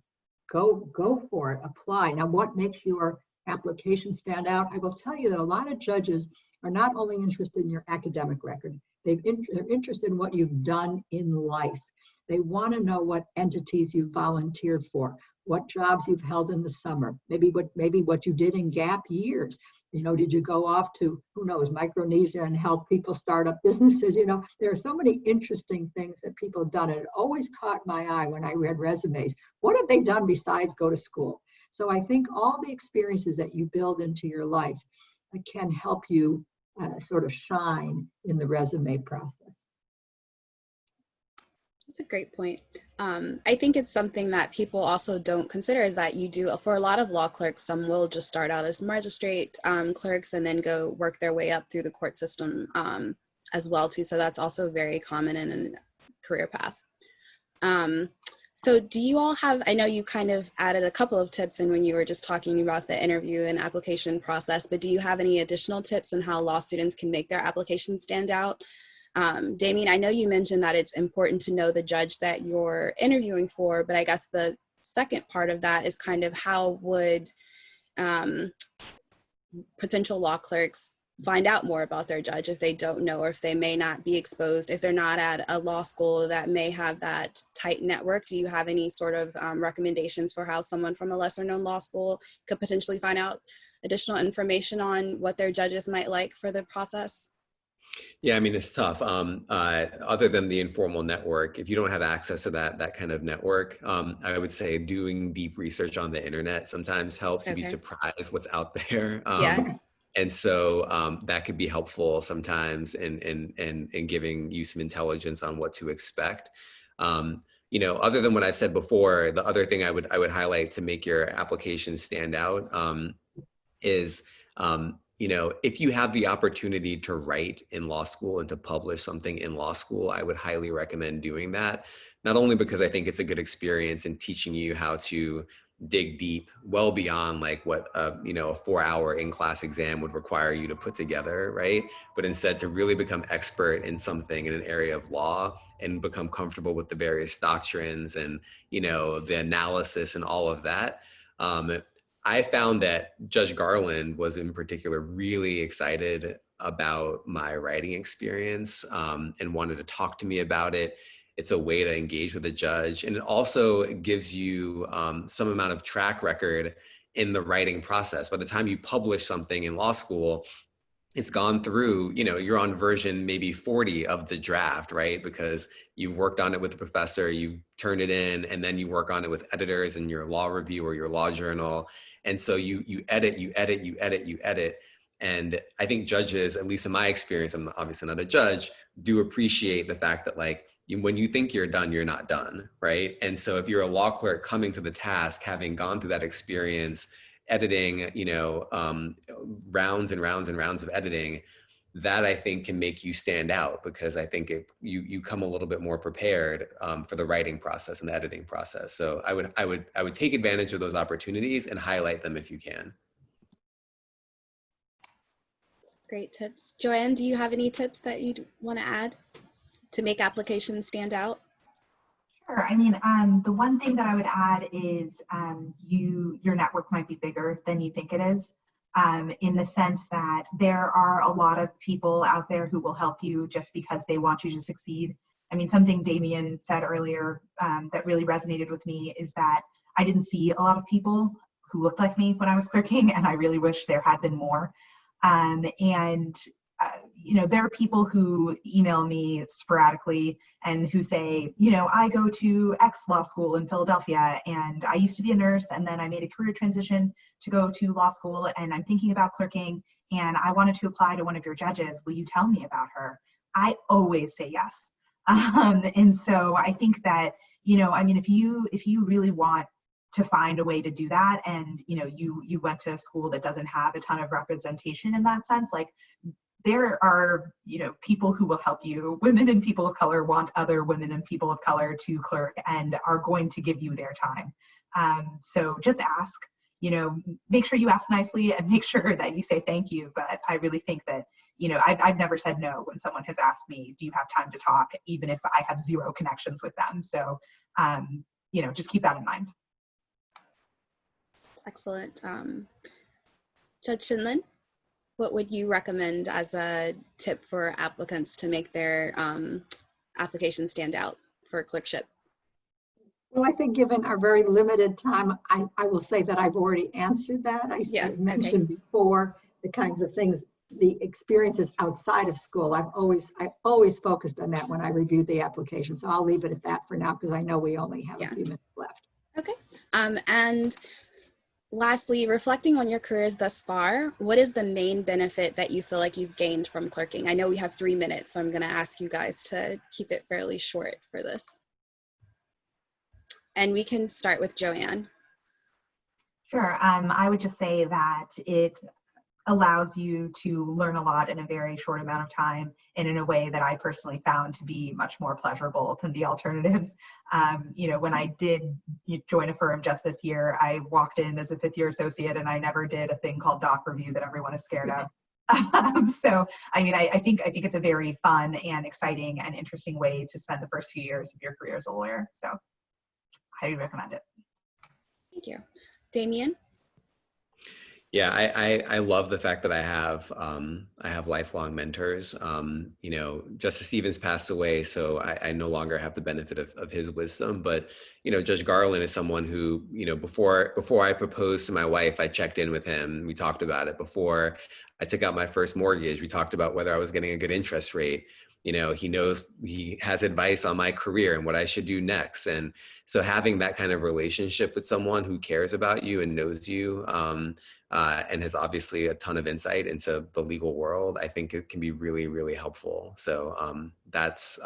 S5: go for it, apply. Now, what makes your application stand out? I will tell you that a lot of judges are not only interested in your academic record, they're interested in what you've done in life. They want to know what entities you volunteered for, what jobs you've held in the summer, maybe what you did in gap years. You know, did you go off to, who knows, Micronesia and help people start up businesses? You know, there are so many interesting things that people have done. And it always caught my eye when I read resumes. What have they done besides go to school? So I think all the experiences that you build into your life can help you sort of shine in the resume process.
S2: That's a great point. I think it's something that people also don't consider is that you do, for a lot of law clerks, some will just start out as magistrate clerks and then go work their way up through the court system as well too. So that's also very common in a career path. So do you all have, I know you kind of added a couple of tips in when you were just talking about the interview and application process, but do you have any additional tips on how law students can make their application stand out? Damian, I know you mentioned that it's important to know the judge that you're interviewing for, but I guess the second part of that is kind of how would potential law clerks find out more about their judge if they don't know, or if they may not be exposed, if they're not at a law school that may have that tight network. Do you have any sort of recommendations for how someone from a lesser known law school could potentially find out additional information on what their judges might like for the process?
S4: Yeah, I mean, it's tough. Other than the informal network, if you don't have access to that kind of network, I would say doing deep research on the internet sometimes helps. You'd be surprised what's out there. And so that could be helpful sometimes in giving you some intelligence on what to expect. You know, other than what I said before, the other thing I would highlight to make your application stand out is you know, if you have the opportunity to write in law school and to publish something in law school, I would highly recommend doing that. Not only because I think it's a good experience in teaching you how to dig deep, well beyond like what you know, a 4-hour in-class exam would require you to put together, right? But instead to really become expert in something in an area of law and become comfortable with the various doctrines and, you know, the analysis and all of that. I found that Judge Garland was in particular really excited about my writing experience and wanted to talk to me about it. It's a way to engage with a judge, and it also gives you some amount of track record in the writing process. By the time you publish something in law school, it's gone through, you're on version maybe 40 of the draft, right? Because you worked on it with the professor, you turn it in, and then you work on it with editors in your law review or your law journal. And so you edit. And I think judges, at least in my experience, I'm obviously not a judge, do appreciate the fact that when you think you're done, you're not done, right? And so if you're a law clerk coming to the task, having gone through that experience, editing, rounds and rounds and rounds of editing, that I think can make you stand out, because I think you come a little bit more prepared for the writing process and the editing process. So I would take advantage of those opportunities and highlight them if you can.
S2: Great tips. Joanne, do you have any tips that you'd want to add to make applications stand out?
S3: Sure. The one thing that I would add is your network might be bigger than you think it is, in the sense that there are a lot of people out there who will help you just because they want you to succeed. Something Damian said earlier that really resonated with me is that I didn't see a lot of people who looked like me when I was clerking, and I really wish there had been more. There are people who email me sporadically and who say, I go to X law school in Philadelphia, and I used to be a nurse, and then I made a career transition to go to law school, and I'm thinking about clerking, and I wanted to apply to one of your judges. Will you tell me about her? I always say yes. And so I think that, if you really want to find a way to do that, and you went to a school that doesn't have a ton of representation in that sense, there are people who will help you. Women and people of color want other women and people of color to clerk and are going to give you their time. So just ask, make sure you ask nicely and make sure that you say thank you. But I really think that I've never said no when someone has asked me, do you have time to talk, even if I have zero connections with them. So just keep that in mind.
S2: Excellent. Judge Scheindlin, what would you recommend as a tip for applicants to make their application stand out for a clerkship?
S5: Well, I think given our very limited time, I will say that I've already answered that. I mentioned before the kinds of things, the experiences outside of school. I've always focused on that when I reviewed the application. So I'll leave it at that for now, because I know we only have a few minutes left.
S2: Okay. And lastly, reflecting on your careers thus far, what is the main benefit that you feel like you've gained from clerking? I know we have 3 minutes, so I'm going to ask you guys to keep it fairly short for this. And we can start with Joanne.
S3: Sure. I would just say that it allows you to learn a lot in a very short amount of time, and in a way that I personally found to be much more pleasurable than the alternatives. When I did join a firm just this year, I walked in as a 5th-year associate, and I never did a thing called doc review that everyone is scared of. So, I think it's a very fun and exciting and interesting way to spend the first few years of your career as a lawyer. So, highly recommend it.
S2: Thank you. Damian?
S4: Yeah, I love the fact that I have lifelong mentors. Justice Stevens passed away, so I no longer have the benefit of his wisdom. But Judge Garland is someone who before I proposed to my wife, I checked in with him. We talked about it. Before I took out my first mortgage, we talked about whether I was getting a good interest rate. He has advice on my career and what I should do next. And so having that kind of relationship with someone who cares about you and knows you, and has obviously a ton of insight into the legal world, I think it can be really, really helpful. So that's,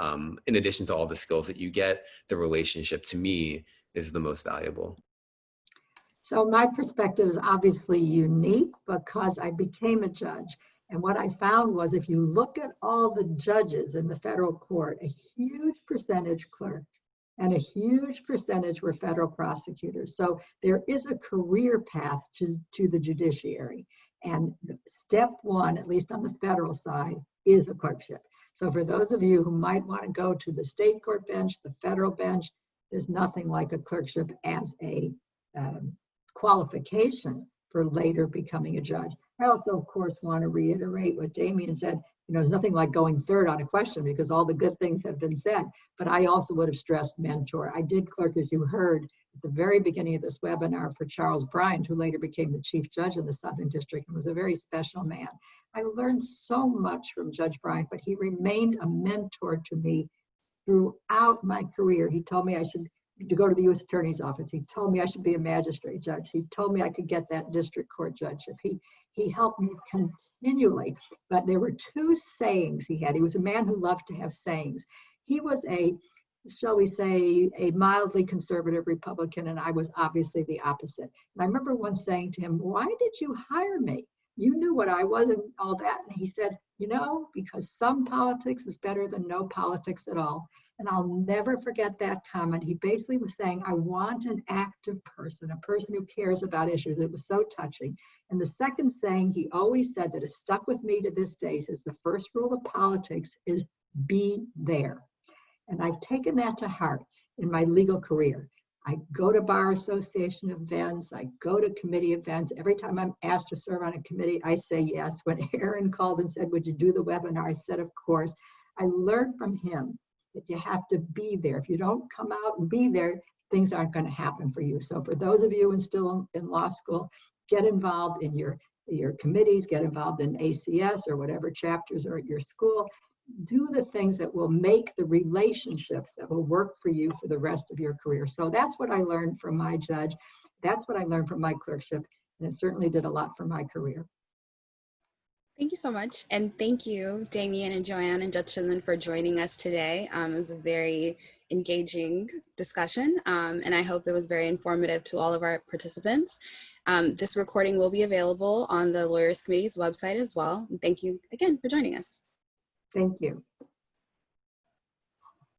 S4: in addition to all the skills that you get, the relationship to me is the most valuable.
S5: So my perspective is obviously unique because I became a judge. And what I found was, if you look at all the judges in the federal court, a huge percentage clerked and a huge percentage were federal prosecutors. So there is a career path to the judiciary. And step one, at least on the federal side, is a clerkship. So for those of you who might want to go to the state court bench, the federal bench, there's nothing like a clerkship as a qualification for later becoming a judge. I also, of course, want to reiterate what Damian said. There's nothing like going third on a question because all the good things have been said. But I also would have stressed mentor. I did clerk, as you heard, the very beginning of this webinar for Charles Bryant, who later became the Chief Judge in the Southern District and was a very special man. I learned so much from Judge Bryant, but he remained a mentor to me throughout my career. He told me I should to go to the U.S. Attorney's Office. He told me I should be a magistrate judge. He told me I could get that district court judgeship. He helped me continually, but there were two sayings he had. He was a man who loved to have sayings. He was a, shall we say, a mildly conservative Republican, and I was obviously the opposite. And I remember once saying to him, "Why did you hire me? You knew what I was and all that." And he said, "You know, because some politics is better than no politics at all." And I'll never forget that comment. He basically was saying, I want an active person, a person who cares about issues. It was so touching. And the second saying he always said that has stuck with me to this day is the first rule of politics is be there. And I've taken that to heart in my legal career. I go to Bar Association events, I go to committee events. Every time I'm asked to serve on a committee, I say yes. When Erinn called and said, "Would you do the webinar?" I said, of course. I learned from him that you have to be there. If you don't come out and be there, things aren't going to happen for you. So for those of you still in law school, get involved in your committees, get involved in ACS or whatever chapters are at your school. Do the things that will make the relationships that will work for you for the rest of your career. So that's what I learned from my judge. That's what I learned from my clerkship. And it certainly did a lot for my career.
S2: Thank you so much. And thank you, Damian and Joanne and Judge Scheindlin, for joining us today. It was a very engaging discussion, and I hope it was very informative to all of our participants. This recording will be available on the Lawyers Committee's website as well. And thank you again for joining us.
S5: Thank you.